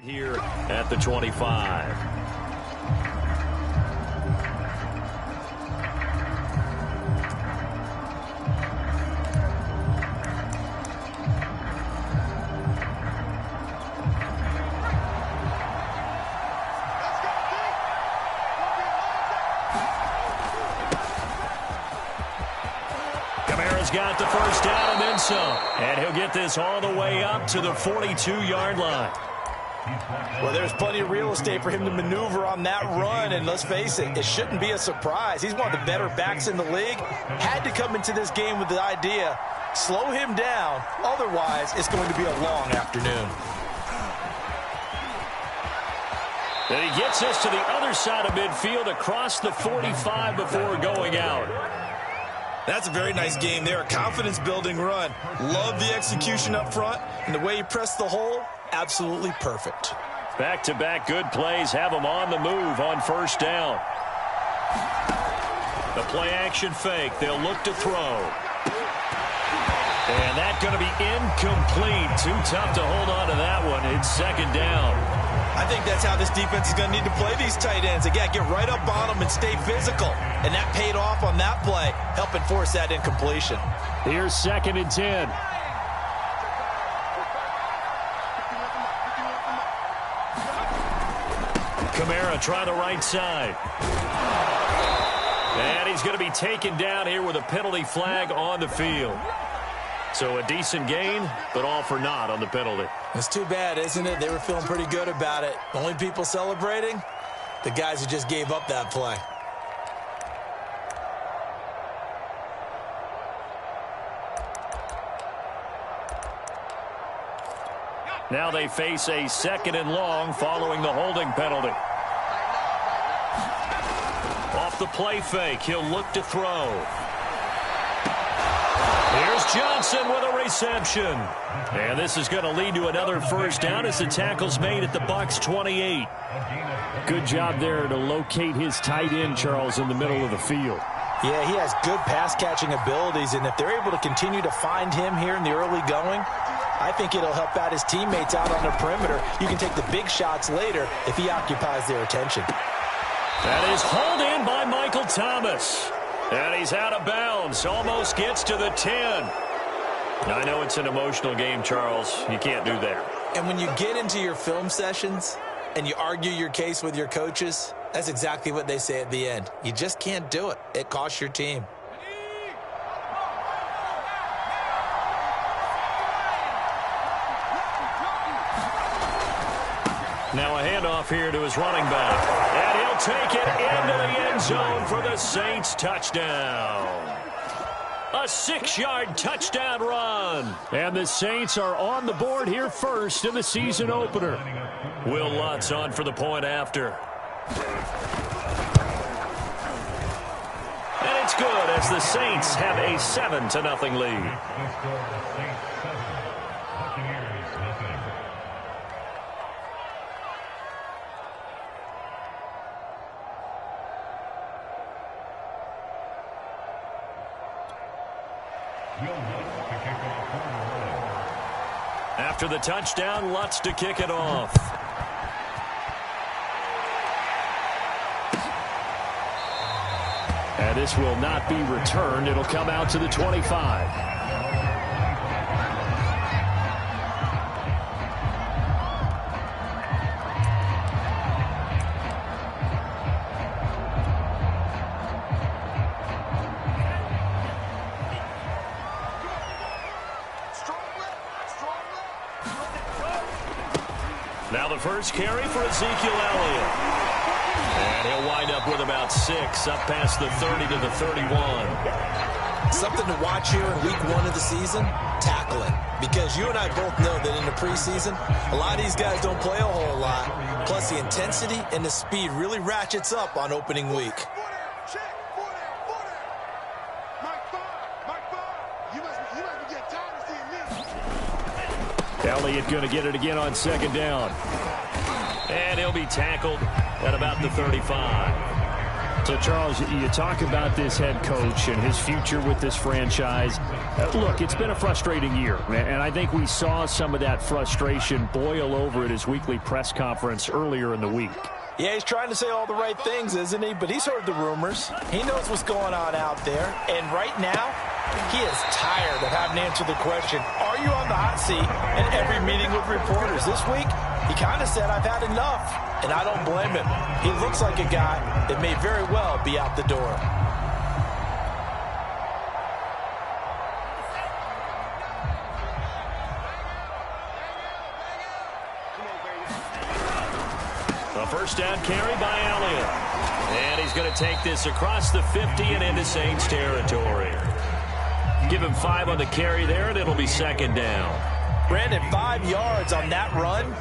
Here at the 25. Kamara's got the first down and then some. And he'll get this all the way up to the 42-yard line. Well, there's plenty of real estate for him to maneuver on that run, and let's face it, it shouldn't be a surprise. He's one of the better backs in the league. Had to come into this game with the idea, slow him down, otherwise it's going to be a long afternoon. And he gets us to the other side of midfield across the 45 before going out. That's a very nice game there, a confidence-building run. Love the execution up front, and the way he pressed the hole, absolutely perfect. Back-to-back good plays have him on the move on first down. The play-action fake. They'll look to throw. And that's going to be incomplete. Too tough to hold on to that one. It's second down. I think that's how this defense is going to need to play these tight ends. Again, get right up on them and stay physical. And that paid off on that play, helping force that incompletion. Here's 2nd and 10. Kamara try the right side. And he's going to be taken down here with a penalty flag on the field. So a decent gain, but all for naught on the penalty. It's too bad, isn't it? They were feeling pretty good about it. Only people celebrating, the guys who just gave up that play. Now they face a 2nd and long following the holding penalty. Off the play fake, he'll look to throw. Here's Johnson with a reception. And this is going to lead to another first down as the tackle's made at the Bucs 28. Good job there to locate his tight end, Charles, in the middle of the field. Yeah, he has good pass-catching abilities, and if they're able to continue to find him here in the early going, I think it'll help out his teammates out on the perimeter. You can take the big shots later if he occupies their attention. That is hauled in by Michael Thomas. And he's out of bounds. Almost gets to the 10. I know it's an emotional game, Charles. You can't do that. And when you get into your film sessions and you argue your case with your coaches, that's exactly what they say at the end. You just can't do it. It costs your team. Now a handoff here to his running back. And he'll take it into the end zone for the Saints touchdown. A 6-yard touchdown run. And the Saints are on the board here first in the season opener. Will Lutz on for the point after. And it's good as the Saints have a 7-0 lead. After the touchdown, Lutz to kick it off. And this will not be returned. It'll come out to the 25. Now the first carry for Ezekiel Elliott. And he'll wind up with about 6 up past the 30 to the 31. Something to watch here in week 1 of the season, tackling. Because you and I both know that in the preseason, a lot of these guys don't play a whole lot. Plus the intensity and the speed really ratchets up on opening week. Elliott going to get it again on 2nd down. And he'll be tackled at about the 35. So, Charles, you talk about this head coach and his future with this franchise. Look, it's been a frustrating year, and I think we saw some of that frustration boil over at his weekly press conference earlier in the week. Yeah, he's trying to say all the right things, isn't he? But he's heard the rumors. He knows what's going on out there. And right now, he is tired of having to answer the question, are you on the hot seat in every meeting with reporters? This week, he kind of said, I've had enough. And I don't blame him. He looks like a guy that may very well be out the door. A first down carry by Elliott. And he's going to take this across the 50 and into Saints territory. Give him 5 on the carry there, and it'll be second down. Brandon, 5 yards on that run.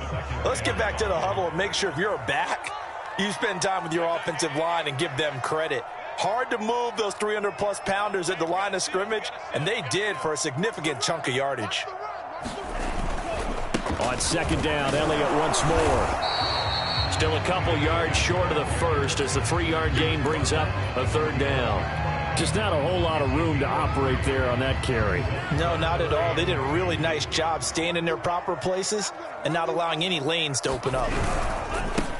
Let's get back to the huddle and make sure if you're a back, you spend time with your offensive line and give them credit. Hard to move those 300-plus pounders at the line of scrimmage, and they did for a significant chunk of yardage. On second down, Elliott once more. Still a couple yards short of the first as the 3-yard gain brings up a third down. Just not a whole lot of room to operate there on that carry. No, not at all. They did a really nice job staying in their proper places and not allowing any lanes to open up.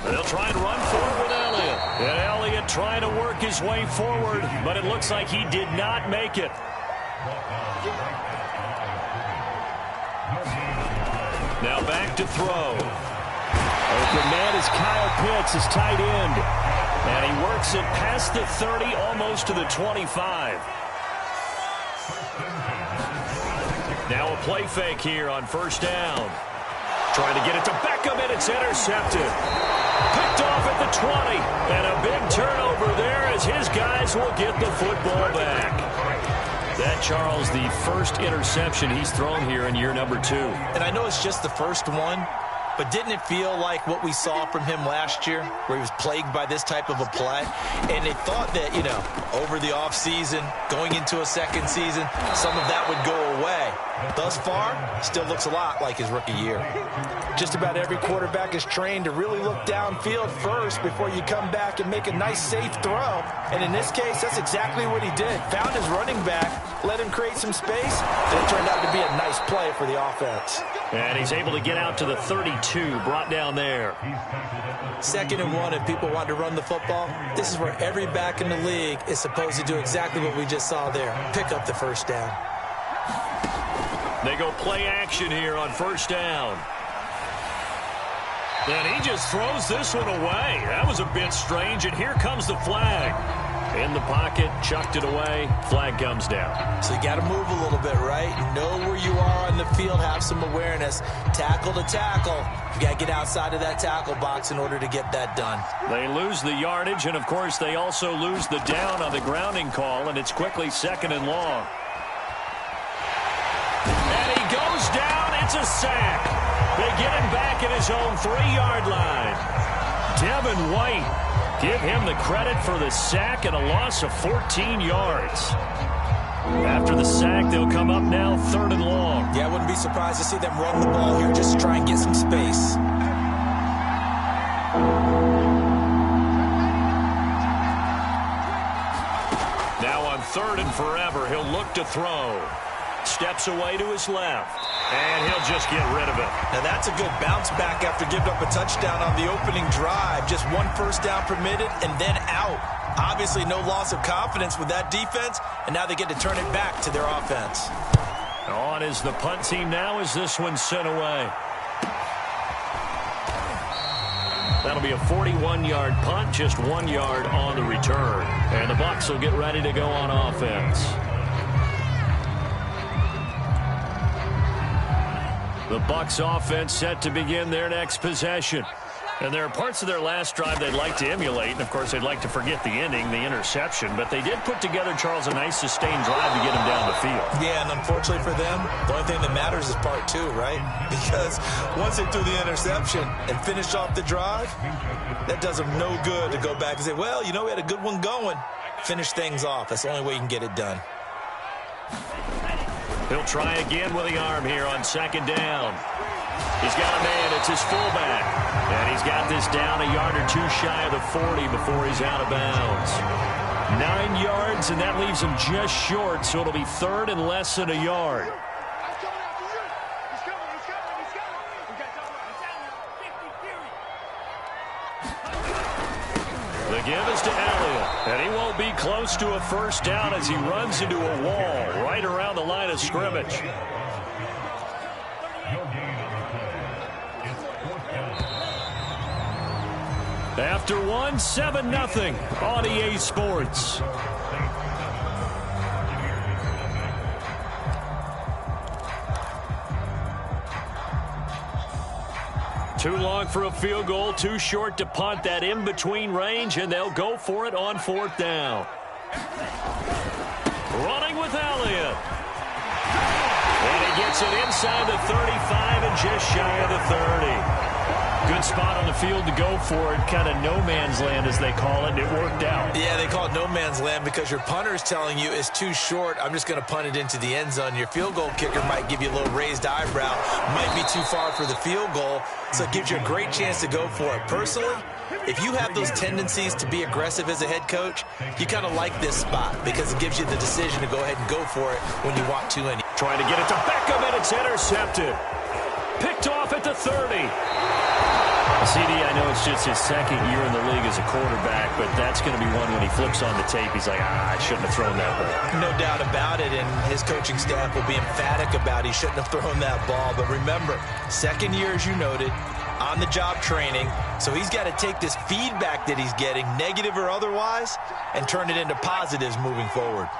They'll try and run forward with Elliott. And Elliott trying to work his way forward, but it looks like he did not make it. Now back to throw. Open man is Kyle Pitts, his tight end. And he works it past the 30, almost to the 25. Now a play fake here on first down. Trying to get it to Beckham, and it's intercepted. Picked off at the 20. And a big turnover there as his guys will get the football back. That, Charles, the first interception he's thrown here in year number 2. And I know it's just the first one, but didn't it feel like what we saw from him last year, where he was plagued by this type of a play? And they thought that, you know, over the offseason, going into a second season, some of that would go away. Thus far, still looks a lot like his rookie year. Just about every quarterback is trained to really look downfield first before you come back and make a nice, safe throw. And in this case, that's exactly what he did. Found his running back, let him create some space, and it turned out to be a nice play for the offense. And he's able to get out to the 32, brought down there. 2nd and 1, if people want to run the football, this is where every back in the league is supposed to do exactly what we just saw there. Pick up the first down. They go play action here on first down. And he just throws this one away. That was a bit strange, and here comes the flag. In the pocket, chucked it away, flag comes down. So you got to move a little bit, right? Know where you are on the field, have some awareness. Tackle to tackle. You got to get outside of that tackle box in order to get that done. They lose the yardage, and of course they also lose the down on the grounding call, and it's quickly 2nd and long. And he goes down, it's a sack. They get him back at his own 3-yard line. Devin White. Give him the credit for the sack and a loss of 14 yards. After the sack, they'll come up now 3rd and long. Yeah, I wouldn't be surprised to see them run the ball here just to try and get some space. Now on 3rd and forever, he'll look to throw. Steps away to his left. And he'll just get rid of it. Now that's a good bounce back after giving up a touchdown on the opening drive. Just 1 first down permitted and then out. Obviously no loss of confidence with that defense, and now they get to turn it back to their offense. On is the punt team now as this one's sent away. That'll be a 41-yard punt, just 1 yard on the return. And the Bucs will get ready to go on offense. The Bucs offense set to begin their next possession. And there are parts of their last drive they'd like to emulate. And, of course, they'd like to forget the ending, the interception. But they did put together, Charles, a nice sustained drive to get them down the field. Yeah, and unfortunately for them, the only thing that matters is part 2, right? Because once they threw the interception and finished off the drive, that does them no good to go back and say, well, you know, we had a good one going. Finish things off. That's the only way you can get it done. He'll try again with the arm here on 2nd down. He's got a man. It's his fullback. And he's got this down a yard or two shy of the 40 before he's out of bounds. 9 yards, and that leaves him just short, so it'll be third and less than a yard. The give is to Elliott, and he won't be close to a first down as he runs into a wall right around the line of scrimmage. After one, 7-0 on EA Sports. Too long for a field goal, too short to punt. That in-between range, and they'll go for it on 4th down. Running with Elliott. And he gets it inside the 35 and just shy of the 30. Good spot on the field to go for it. Kind of no man's land, as they call it. It worked out. Yeah, they call it no man's land because your punter is telling you it's too short. I'm just going to punt it into the end zone. Your field goal kicker might give you a little raised eyebrow. Might be too far for the field goal, so it gives you a great chance to go for it. Personally, if you have those tendencies to be aggressive as a head coach, you kind of like this spot because it gives you the decision to go ahead and go for it when you want to. And trying to get it to Beckham, and it's intercepted. Picked off at the 30. CD, I know it's just his second year in the league as a quarterback, but that's going to be one when he flips on the tape. He's like, I shouldn't have thrown that ball. No doubt about it, and his coaching staff will be emphatic about he shouldn't have thrown that ball. But remember, second year, as you noted, on-the-job training, so he's got to take this feedback that he's getting, negative or otherwise, and turn it into positives moving forward.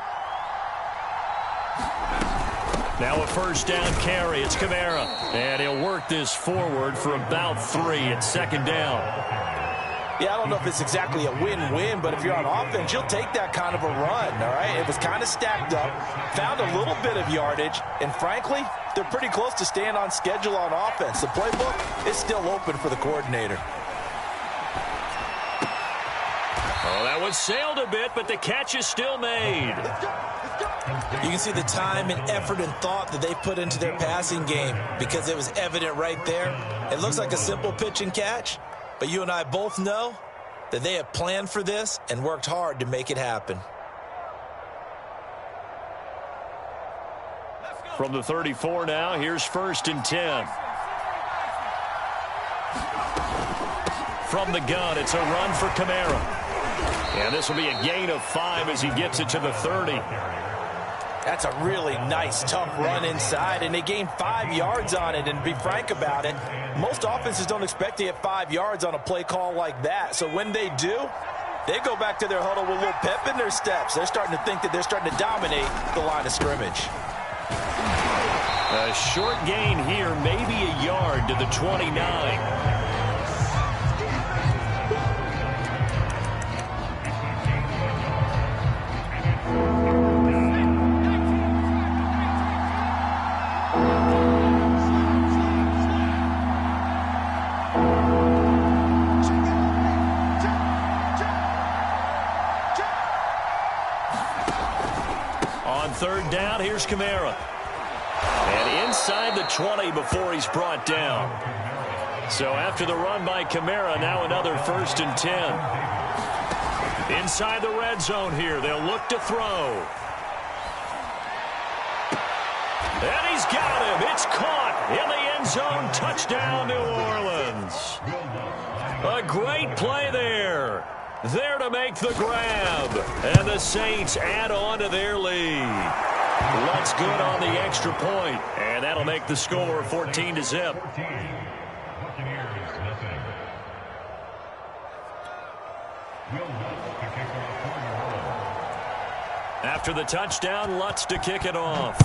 Now a first down carry. It's Kamara. And he'll work this forward for about 3 at 2nd down. Yeah, I don't know if it's exactly a win-win, but if you're on offense, you'll take that kind of a run, all right? It was kind of stacked up, found a little bit of yardage, and frankly, they're pretty close to staying on schedule on offense. The playbook is still open for the coordinator. Oh, that one sailed a bit, but the catch is still made. You can see the time and effort and thought that they put into their passing game because it was evident right there. It looks like a simple pitch and catch, but you and I both know that they have planned for this and worked hard to make it happen. From the 34 now, here's 1st and 10. From the gun, it's a run for Kamara. And this will be a gain of 5 as he gets it to the 30. That's a really nice, tough run inside, and they gained 5 yards on it. And to be frank about it, most offenses don't expect to get 5 yards on a play call like that. So when they do, they go back to their huddle with a little pep in their steps. They're starting to think that they're starting to dominate the line of scrimmage. A short gain here, maybe a yard to the 29. Third down, here's Kamara. And inside the 20 before he's brought down. So after the run by Kamara, now another 1st and 10. Inside the red zone here, they'll look to throw. And he's got him. It's caught in the end zone. Touchdown, New Orleans. A great play there. There to make the grab. And the Saints add on to their lead. Looks good on the extra point. And that'll make the score 14-0. After the touchdown, Lutz to kick it off.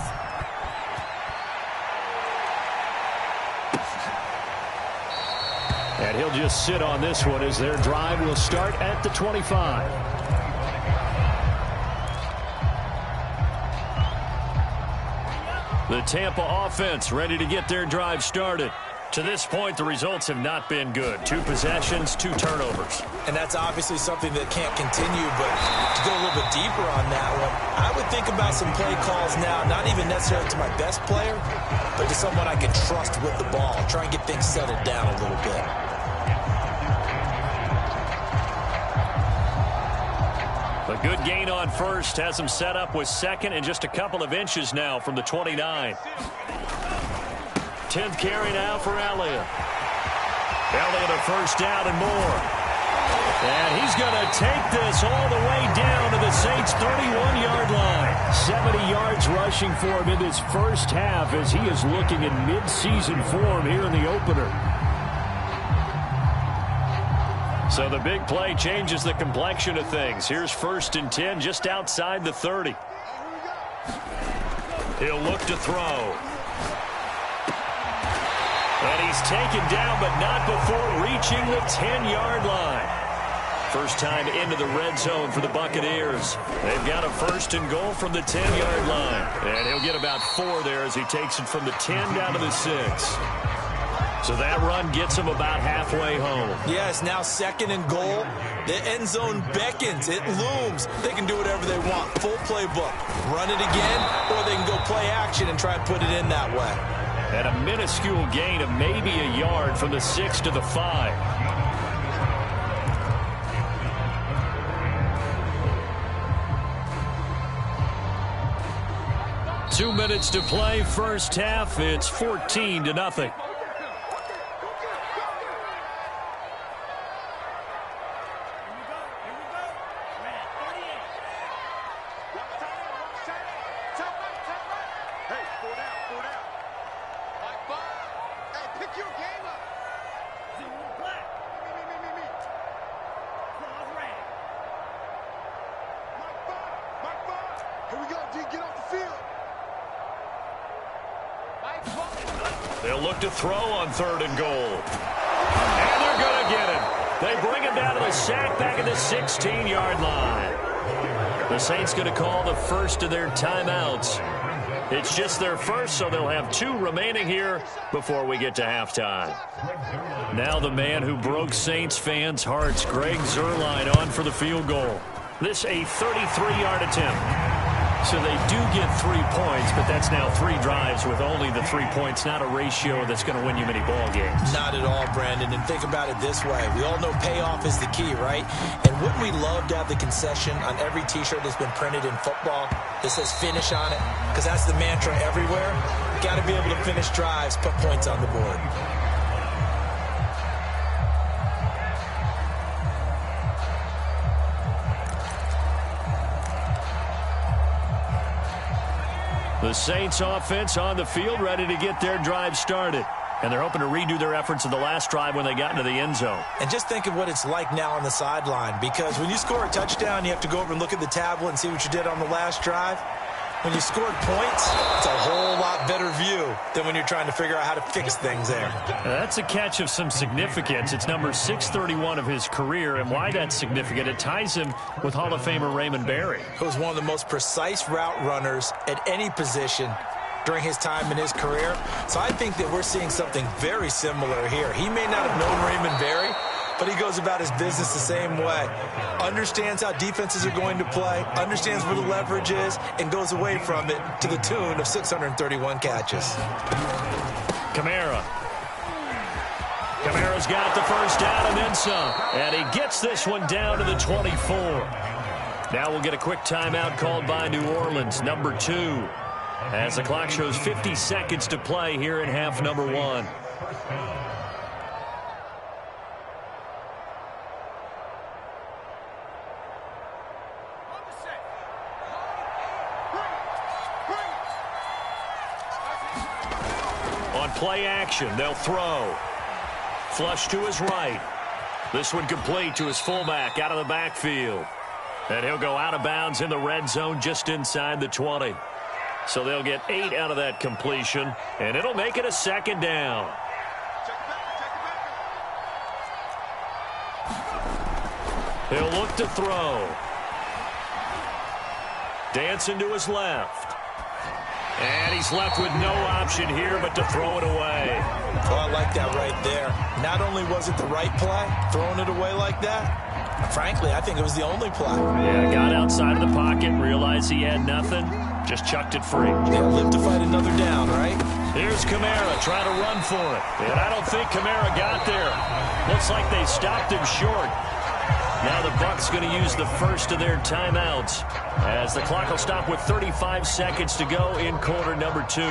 And he'll just sit on this one as their drive will start at the 25. The Tampa offense ready to get their drive started. To this point, the results have not been good. 2 possessions, 2 turnovers. And that's obviously something that can't continue, but to go a little bit deeper on that one, I would think about some play calls now, not even necessarily to my best player, but to someone I can trust with the ball. Try and get things settled down a little bit. A good gain on first has him set up with second and just a couple of inches now from the 29. 10th carry now for Elliott. Elliott a first down and more. And he's going to take this all the way down to the Saints' 31-yard line. 70 yards rushing for him in this first half as he is looking in mid-season form here in the opener. So the big play changes the complexion of things. Here's 1st and 10 just outside the 30. He'll look to throw. And he's taken down, but not before reaching the 10-yard line. First time into the red zone for the Buccaneers. They've got a 1st and goal from the 10-yard line. And he'll get about 4 there as he takes it from the 10 down to the 6. So that run gets him about halfway home. Yeah, it's now 2nd and goal. The end zone beckons. It looms. They can do whatever they want. Full playbook. Run it again, or they can go play action and try and put it in that way. And a minuscule gain of maybe a yard from the 6 to the 5. 2 minutes to play, first half. It's 14-0. They'll look to throw on 3rd and goal. And they're going to get him. They bring him down to the sack back at the 16-yard line. The Saints going to call the first of their timeouts. It's just their first, so they'll have 2 remaining here before we get to halftime. Now the man who broke Saints fans' hearts, Greg Zuerlein, on for the field goal. This a 33-yard attempt. So they do get 3 points, but that's now 3 drives with only the 3 points, not a ratio that's going to win you many ball games. Not at all, Brandon. And think about it this way. We all know payoff is the key, right? And wouldn't we love to have the concession on every T-shirt that's been printed in football that says finish on it? Because that's the mantra everywhere. Got to be able to finish drives, put points on the board. The Saints offense on the field, ready to get their drive started. And they're hoping to redo their efforts in the last drive when they got into the end zone. And just think of what it's like now on the sideline, because when you score a touchdown, you have to go over and look at the tablet and see what you did on the last drive. When you scored points, it's a whole lot better view than when you're trying to figure out how to fix things there. That's a catch of some significance. It's number 631 of his career, and why that's significant, it ties him with Hall of Famer Raymond Berry. Who was one of the most precise route runners at any position during his time in his career. So I think that we're seeing something very similar here. He may not have known Raymond Berry, but he goes about his business the same way. Understands how defenses are going to play, understands where the leverage is, and goes away from it to the tune of 631 catches. Kamara's got the first down and then some. And he gets this one down to the 24. Now we'll get a quick timeout called by New Orleans, number 2. As the clock shows 50 seconds to play here in half number 1. On play action, they'll throw. Flush to his right. This one complete to his fullback out of the backfield. And he'll go out of bounds in the red zone just inside the 20. So they'll get 8 out of that completion, and it'll make it a 2nd down. He'll look to throw. Dancing to his left. And he's left with no option here but to throw it away. Oh, I like that right there. Not only was it the right play, throwing it away like that, frankly, I think it was the only play. Yeah, got outside of the pocket, realized he had nothing, just chucked it free. Yeah, live to fight another down, right? Here's Kamara trying to run for it. And I don't think Kamara got there. Looks like they stopped him short. Now the Bucs going to use the first of their timeouts as the clock will stop with 35 seconds to go in quarter number 2.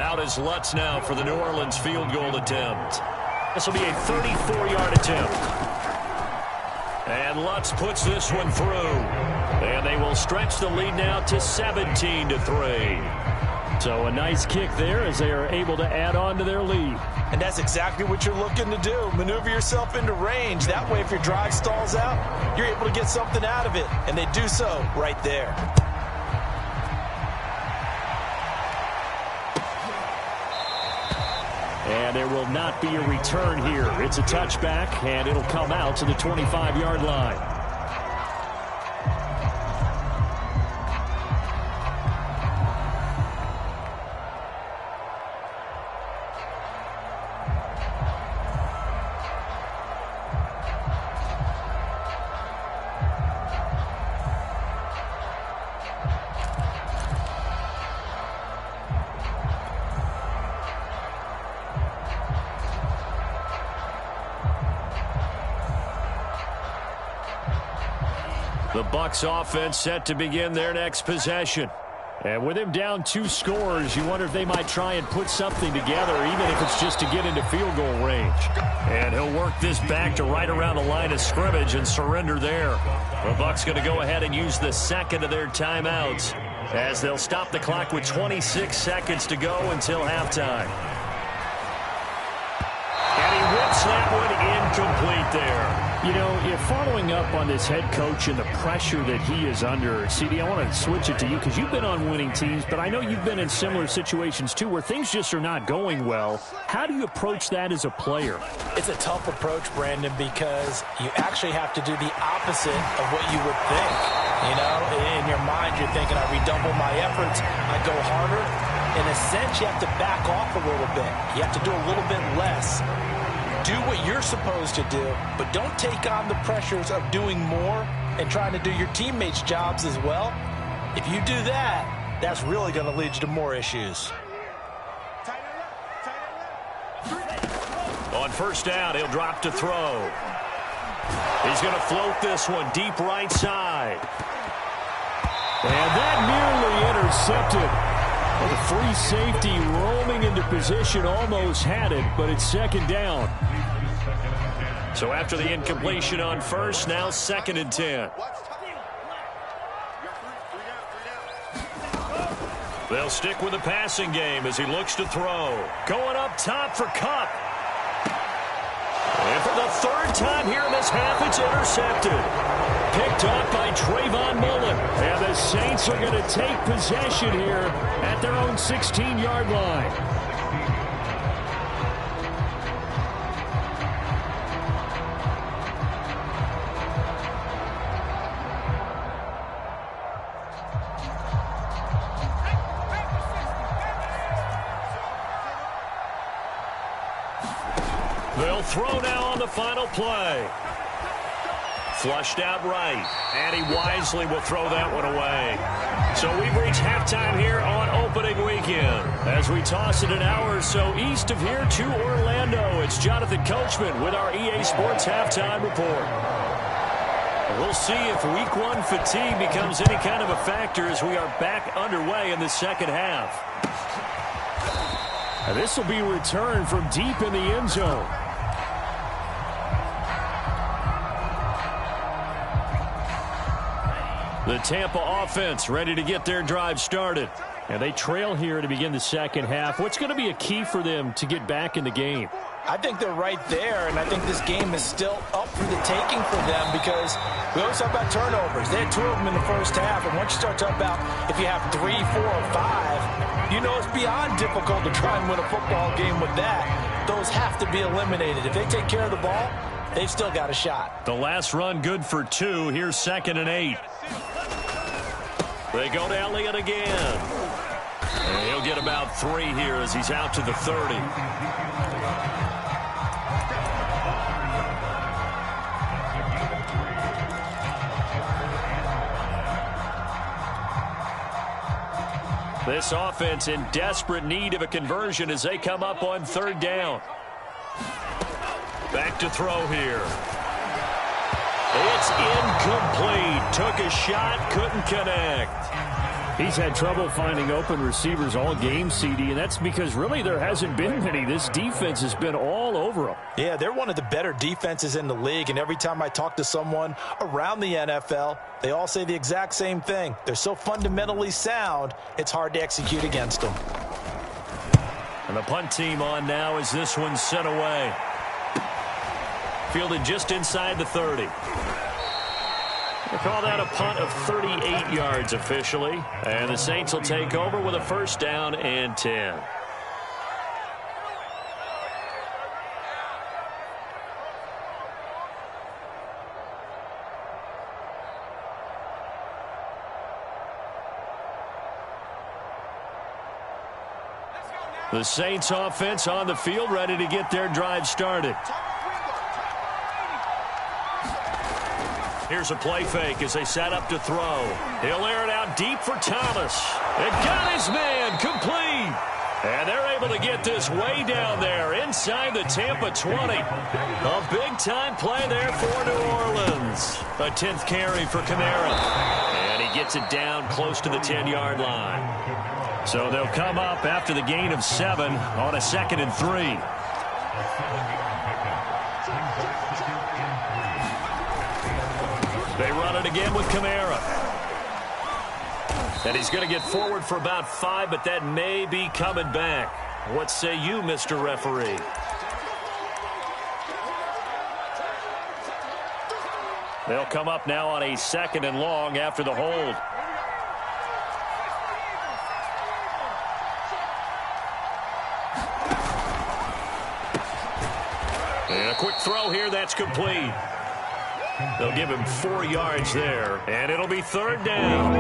Out is Lutz now for the New Orleans field goal attempt. This will be a 34-yard attempt. And Lutz puts this one through. And they will stretch the lead now to 17-3. So a nice kick there as they are able to add on to their lead. And that's exactly what you're looking to do. Maneuver yourself into range. That way, if your drive stalls out, you're able to get something out of it. And they do so right there. And there will not be a return here. It's a touchback, and it'll come out to the 25-yard line. The Bucs offense set to begin their next possession. And with him down 2 scores, you wonder if they might try and put something together, even if it's just to get into field goal range. And he'll work this back to right around the line of scrimmage and surrender there. The Bucs going to go ahead and use the second of their timeouts as they'll stop the clock with 26 seconds to go until halftime. And he whips that one incomplete there. You know, if following up on this head coach and the pressure that he is under, CD, I want to switch it to you because you've been on winning teams, but I know you've been in similar situations too where things just are not going well. How do you approach that as a player? It's a tough approach, Brandon, because you actually have to do the opposite of what you would think. You know, in your mind, you're thinking, I redouble my efforts, I go harder. In a sense, you have to back off a little bit. You have to do a little bit less. Do what you're supposed to do, but don't take on the pressures of doing more and trying to do your teammates' jobs as well. If you do that, that's really going to lead you to more issues. On first down, he'll drop to throw. He's going to float this one deep right side. And that nearly intercepted. Well, the free safety roaming into position almost had it, but it's second down. So after the incompletion on first, now 2nd and 10. They'll stick with the passing game as he looks to throw. Going up top for Kupp. And for the 3rd time here in this half, it's intercepted. Picked up by Trayvon Mullen. And the Saints are going to take possession here at their own 16-yard line. They'll throw now on the final play. Flushed out right, and he wisely will throw that one away. So we've reached halftime here on opening weekend. As we toss it an hour or so east of here to Orlando, it's Jonathan Coachman with our EA Sports Halftime Report. We'll see if Week 1 fatigue becomes any kind of a factor as we are back underway in the second half. And this will be returned from deep in the end zone. The Tampa offense ready to get their drive started. And they trail here to begin the second half. What's going to be a key for them to get back in the game? I think they're right there, and I think this game is still up for the taking for them because we always talk about turnovers. They had 2 of them in the first half, and once you start talking about if you have 3, 4, or 5, you know it's beyond difficult to try and win a football game with that. Those have to be eliminated. If they take care of the ball, they've still got a shot. The last run good for 2. Here's 2nd and 8. They go to Elliott again. And he'll get about 3 here as he's out to the 30. This offense in desperate need of a conversion as they come up on 3rd down. Back to throw here. It's incomplete. Took a shot, couldn't connect. He's had trouble finding open receivers all game, CD, and that's because really there hasn't been many. This defense has been all over them. Yeah, they're one of the better defenses in the league, and every time I talk to someone around the NFL, they all say the exact same thing. They're so fundamentally sound, it's hard to execute against them. And the punt team on now as this one's sent away. Fielded just inside the 30. They call that a punt of 38 yards officially. And the Saints will take over with a 1st down and 10. The Saints offense on the field ready to get their drive started. Here's a play fake as they set up to throw. He'll air it out deep for Thomas. It got his man complete. And they're able to get this way down there inside the Tampa 20. A big-time play there for New Orleans. A 10th carry for Kamara. And he gets it down close to the 10-yard line. So they'll come up after the gain of 7 on a 2nd and 3. They run it again with Kamara. And he's going to get forward for about 5, but that may be coming back. What say you, Mr. Referee? They'll come up now on a 2nd and long after the hold. And a quick throw here, that's complete. They'll give him 4 yards there, and it'll be 3rd down.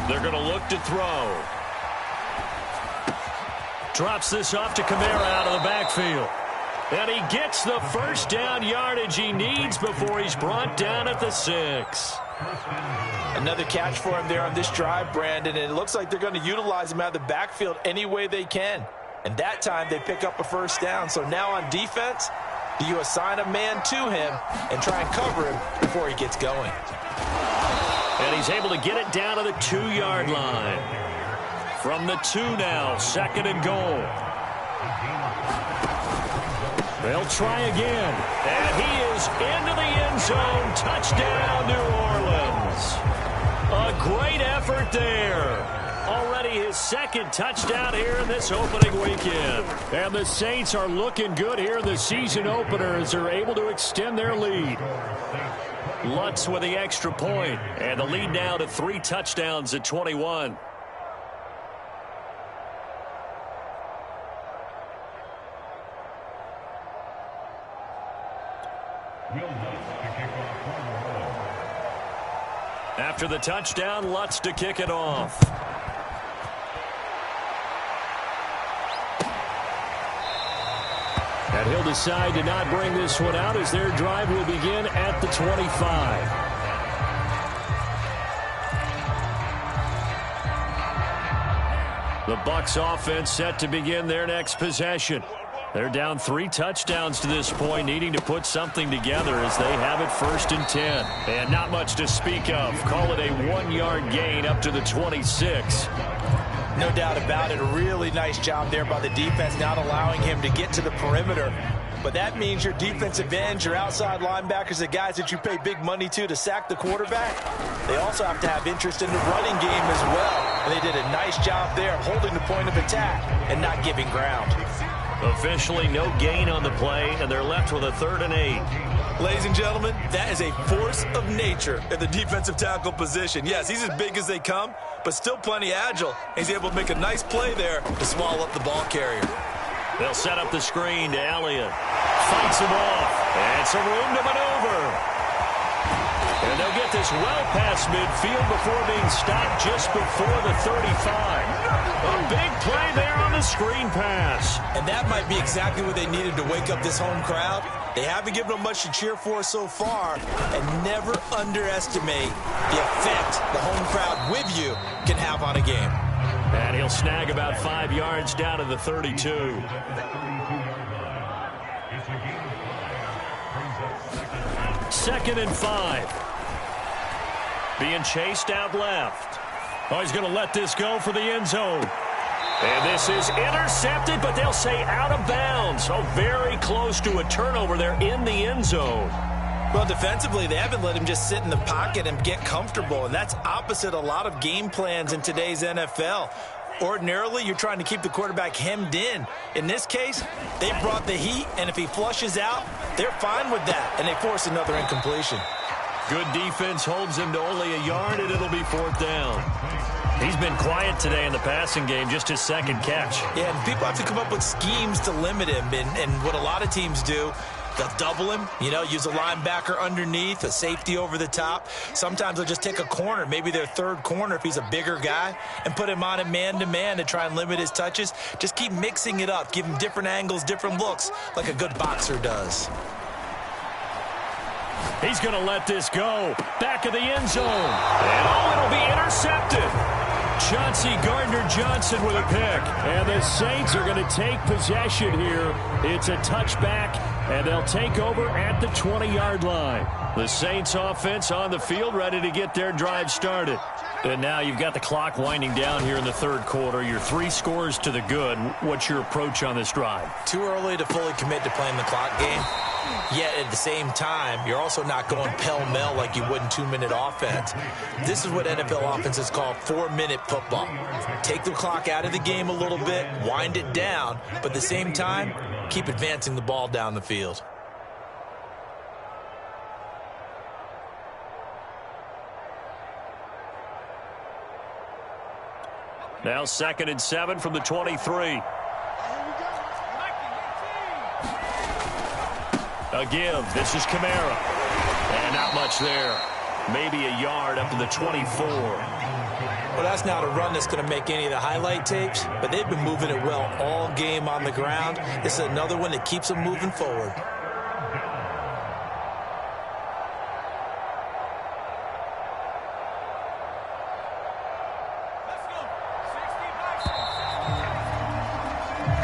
They're going to look to throw. Drops this off to Kamara out of the backfield. And he gets the 1st down yardage he needs before he's brought down at the 6. Another catch for him there on this drive, Brandon, and it looks like they're going to utilize him out of the backfield any way they can. And that time they pick up a 1st down. So now on defense, do you assign a man to him and try and cover him before he gets going? And he's able to get it down to the 2-yard line. From the 2 now, 2nd and goal. They'll try again. And he is into the end zone. Touchdown, New Orleans. A great effort there. Already his 2nd touchdown here in this opening weekend. And the Saints are looking good here in the season opener as they're able to extend their lead. Lutz with the extra point. And the lead now to 3 touchdowns at 21. After the touchdown, Lutz to kick it off. And he'll decide to not bring this one out as their drive will begin at the 25. The Bucs offense set to begin their next possession. They're down 3 touchdowns to this point, needing to put something together as they have it 1st and 10. And not much to speak of. Call it a 1-yard gain up to the 26. No doubt about it. A really nice job there by the defense, not allowing him to get to the perimeter. But that means your defensive ends, your outside linebackers, the guys that you pay big money to sack the quarterback, they also have to have interest in the running game as well. And they did a nice job there holding the point of attack and not giving ground. Officially no gain on the play, and they're left with a 3rd and 8. Ladies and gentlemen, that is a force of nature at the defensive tackle position. Yes, he's as big as they come, but still plenty agile. He's able to make a nice play there to swallow up the ball carrier. They'll set up the screen to Elliott. Fights him off. And some room to maneuver. And they'll get this well past midfield before being stopped just before the 35. A big play there on the screen pass. And that might be exactly what they needed to wake up this home crowd. They haven't given them much to cheer for so far, and never underestimate the effect the home crowd with you can have on a game. And he'll snag about 5 yards down to the 32. Second and 5. Being chased out left. Oh, he's going to let this go for the end zone. And this is intercepted, but they'll say out of bounds. So very close to a turnover there in the end zone. Well, defensively, they haven't let him just sit in the pocket and get comfortable, and that's opposite a lot of game plans in today's NFL. Ordinarily, you're trying to keep the quarterback hemmed in. In this case, they brought the heat, and if he flushes out, they're fine with that, and they force another incompletion. Good defense holds him to only a yard, and it'll be 4th down. He's been quiet today in the passing game, just his second catch. Yeah, and people have to come up with schemes to limit him, and what a lot of teams do, they'll double him, use a linebacker underneath, a safety over the top. Sometimes they'll just take a corner, maybe their third corner if he's a bigger guy, and put him on a man-to-man to try and limit his touches. Just keep mixing it up, give him different angles, different looks, like a good boxer does. He's going to let this go. Back of the end zone. And it'll be intercepted. Chauncey Gardner-Johnson with a pick. And the Saints are going to take possession here. It's a touchback, and they'll take over at the 20-yard line. The Saints offense on the field, ready to get their drive started. And now you've got the clock winding down here in the third quarter. Your 3 scores to the good. What's your approach on this drive? Too early to fully commit to playing the clock game. Yet at the same time, you're also not going pell-mell like you would in 2-minute offense. This is what NFL offenses call 4-minute football. Take the clock out of the game a little bit, wind it down, but at the same time, keep advancing the ball down the field. Now 2nd and 7 from the 23. A give. This is Kamara. And not much there. Maybe a yard up to the 24. Well, that's not a run that's going to make any of the highlight tapes, but they've been moving it well all game on the ground. This is another one that keeps them moving forward.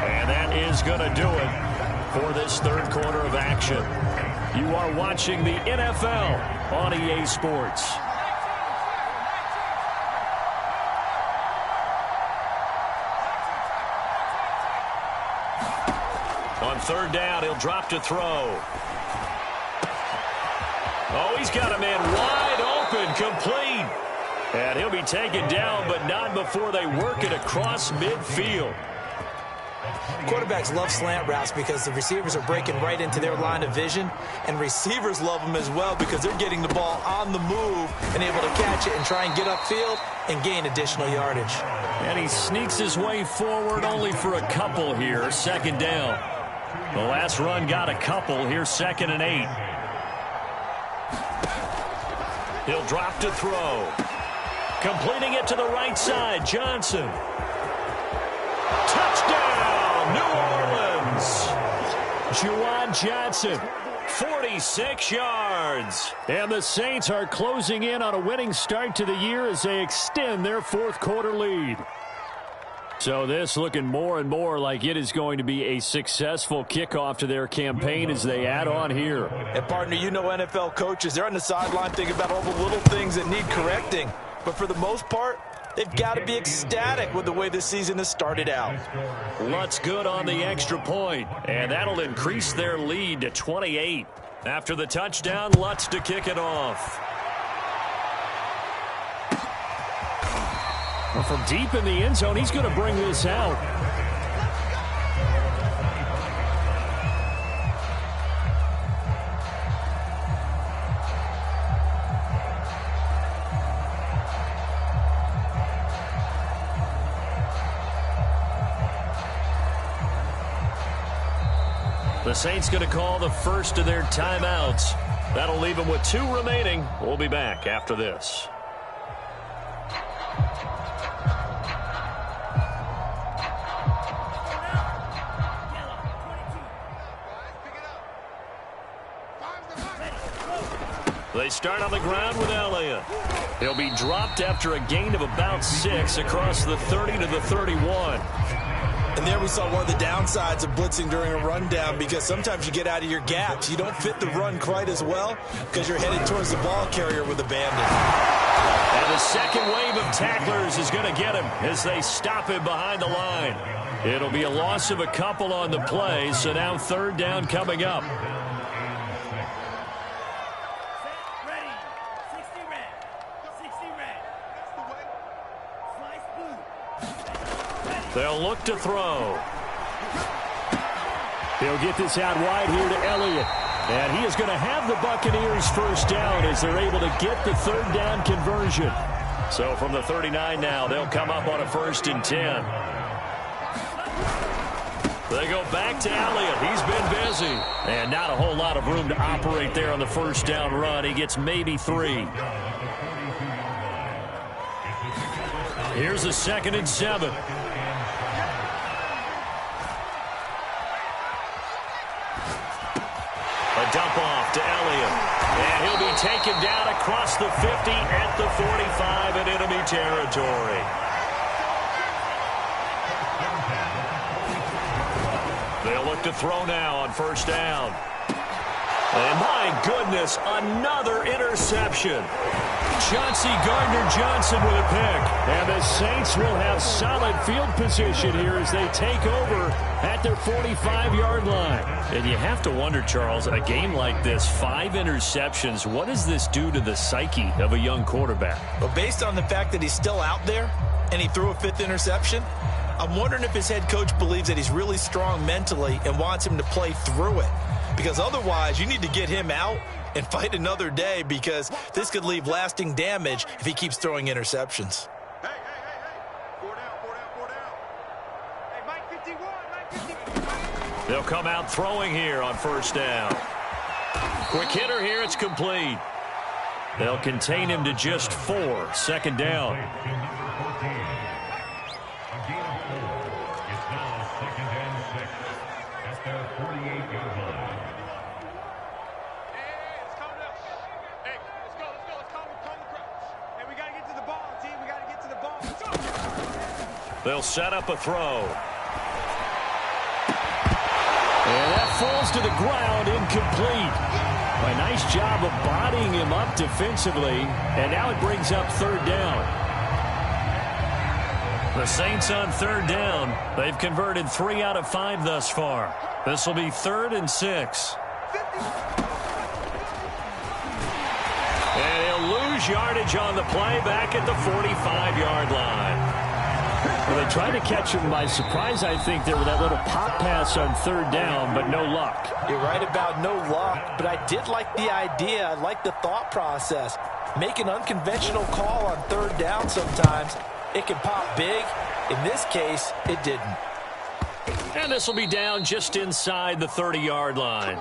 And that is going to do it for this third quarter of action. You are watching the NFL on EA Sports. On 3rd down, he'll drop to throw. Oh, he's got a man wide open, complete. And he'll be taken down, but not before they work it across midfield. Quarterbacks love slant routes because the receivers are breaking right into their line of vision, and receivers love them as well because they're getting the ball on the move and able to catch it and try and get upfield and gain additional yardage. And he sneaks his way forward only for a couple here. 2nd down. The last run got a couple. Here's 2nd and 8. He'll drop to throw. Completing it to the right side. Johnson. Touchdown, New Orleans. Juwan Johnson, 46 yards. And the Saints are closing in on a winning start to the year as they extend their 4th quarter lead. So this looking more and more like it is going to be a successful kickoff to their campaign as they add on here. And partner, NFL coaches, they're on the sideline thinking about all the little things that need correcting. But for the most part, they've got to be ecstatic with the way this season has started out. Lutz good on the extra point, and that'll increase their lead to 28. After the touchdown, Lutz to kick it off. Well, from deep in the end zone, he's going to bring this out. The Saints going to call the first of their timeouts. That'll leave them with 2 remaining. We'll be back after this. They start on the ground with Elliott. He'll be dropped after a gain of about 6 across the 30 to the 31. And there we saw one of the downsides of blitzing during a rundown, because sometimes you get out of your gaps. You don't fit the run quite as well because you're headed towards the ball carrier with abandon. And the second wave of tacklers is going to get him as they stop him behind the line. It'll be a loss of a couple on the play, so now 3rd down coming up. They'll look to throw. He'll get this out wide here to Elliott. And he is going to have the Buccaneers first down as they're able to get the 3rd down conversion. So from the 39 now, they'll come up on a 1st and 10. They go back to Elliott. He's been busy. And not a whole lot of room to operate there on the 1st down run. He gets maybe 3. Here's a 2nd and 7. A dump off to Elliott. And he'll be taken down across the 50 at the 45 in enemy territory. They'll look to throw now on 1st down. And my goodness, another interception. Chauncey Gardner-Johnson with a pick. And the Saints will have solid field position here as they take over at their 45-yard line. And you have to wonder, Charles, a game like this, 5 interceptions, what does this do to the psyche of a young quarterback? Well, based on the fact that he's still out there and he threw a 5th interception, I'm wondering if his head coach believes that he's really strong mentally and wants him to play through it. Because otherwise, you need to get him out and fight another day, because this could leave lasting damage if he keeps throwing interceptions. Hey. 4 down. Hey, Mike 51, Mike 51. They'll come out throwing here on 1st down. Quick hitter here, it's complete. They'll contain him to just 4, 2nd down. They'll set up a throw. And that falls to the ground, incomplete. A nice job of bodying him up defensively. And now it brings up 3rd down. The Saints on 3rd down. They've converted 3 out of 5 thus far. This will be 3rd and 6. And he'll lose yardage on the play back at the 45-yard line. Well, they tried to catch him by surprise, I think, there with that little pop pass on 3rd down, but no luck. You're right about no luck, but I did like the idea. I like the thought process. Make an unconventional call on 3rd down sometimes. It can pop big. In this case, it didn't. And this will be down just inside the 30-yard line.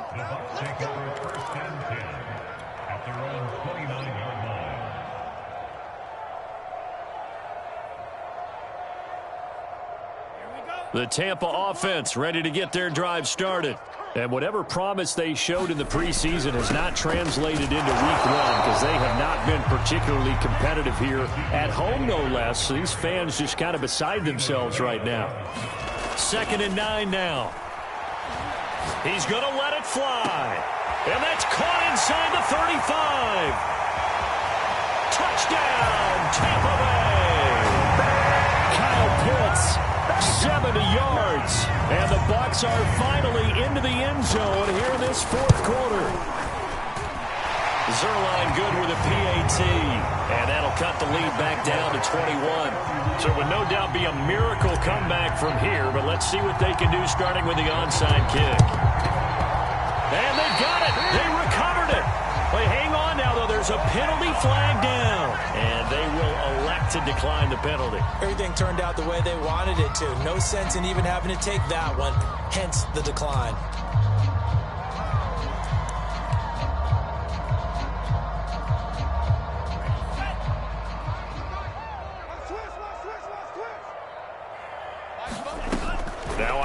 The Tampa offense ready to get their drive started. And whatever promise they showed in the preseason has not translated into week 1, because they have not been particularly competitive here at home, no less. So these fans just kind of beside themselves right now. 2nd and 9 now. He's going to let it fly. And that's caught inside the 35. Touchdown, Tampa Bay. Kyle Pitts, 70 yards. And the Bucs are finally into the end zone here in this 4th quarter. Zerline good with a PAT. And that'll cut the lead back down to 21. So it would no doubt be a miracle comeback from here, but let's see what they can do starting with the onside kick. And they've got it. They recovered it. Well, hang on now, though. There's a penalty flag down. And they will elect to decline the penalty. Everything turned out the way they wanted it to. No sense in even having to take that one. Hence the decline.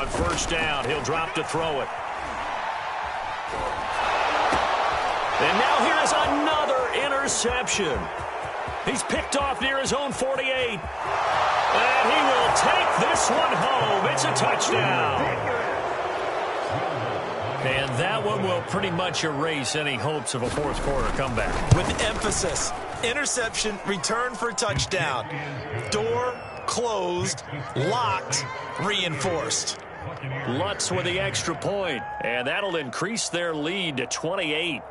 first down. He'll drop to throw it. And now here's another interception. He's picked off near his own 48. And he will take this one home. It's a touchdown. And that one will pretty much erase any hopes of a fourth quarter comeback. With emphasis, interception, return for touchdown. Door closed, locked, reinforced. Lutz with the extra point, and that'll increase their lead to 28.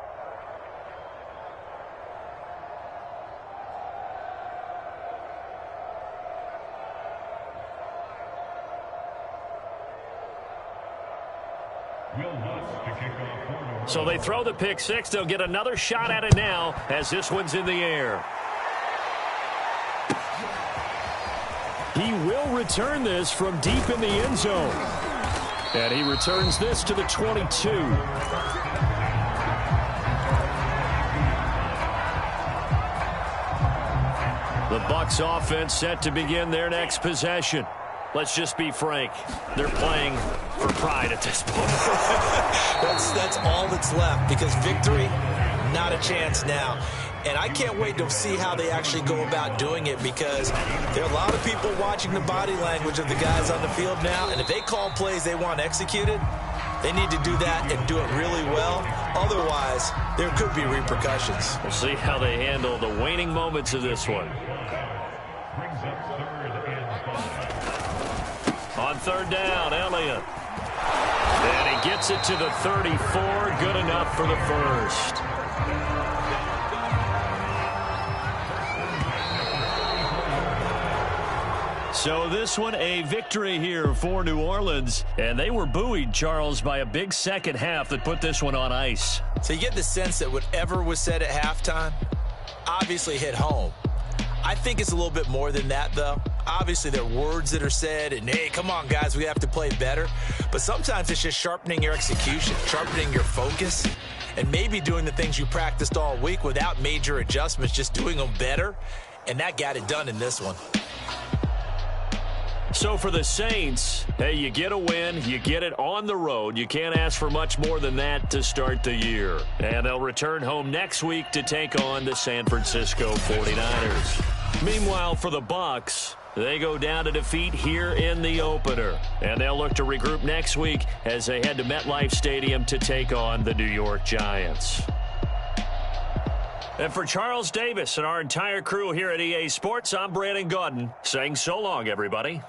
So they throw the pick six. They'll get another shot at it now as this one's in the air. He will return this from deep in the end zone. And he returns this to the 22. The Bucs offense set to begin their next possession. Let's just be frank. They're playing for pride at this point. That's all that's left, because victory, not a chance now. And I can't wait to see how they actually go about doing it, because there are a lot of people watching the body language of the guys on the field now, and if they call plays they want executed, they need to do that and do it really well. Otherwise, there could be repercussions. We'll see how they handle the waning moments of this one. On third down, Elliott. And he gets it to the 34. Good enough for the first. So this one, a victory here for New Orleans. And they were buoyed, Charles, by a big second half that put this one on ice. So you get the sense that whatever was said at halftime obviously hit home. I think it's a little bit more than that, though. Obviously, there are words that are said, and, hey, come on, guys, we have to play better. But sometimes it's just sharpening your execution, sharpening your focus, and maybe doing the things you practiced all week without major adjustments, just doing them better. And that got it done in this one. So for the Saints, hey, you get a win, you get it on the road. You can't ask for much more than that to start the year. And they'll return home next week to take on the San Francisco 49ers. Meanwhile, for the Bucs, they go down to defeat here in the opener. And they'll look to regroup next week as they head to MetLife Stadium to take on the New York Giants. And for Charles Davis and our entire crew here at EA Sports, I'm Brandon Gaudin saying so long, everybody.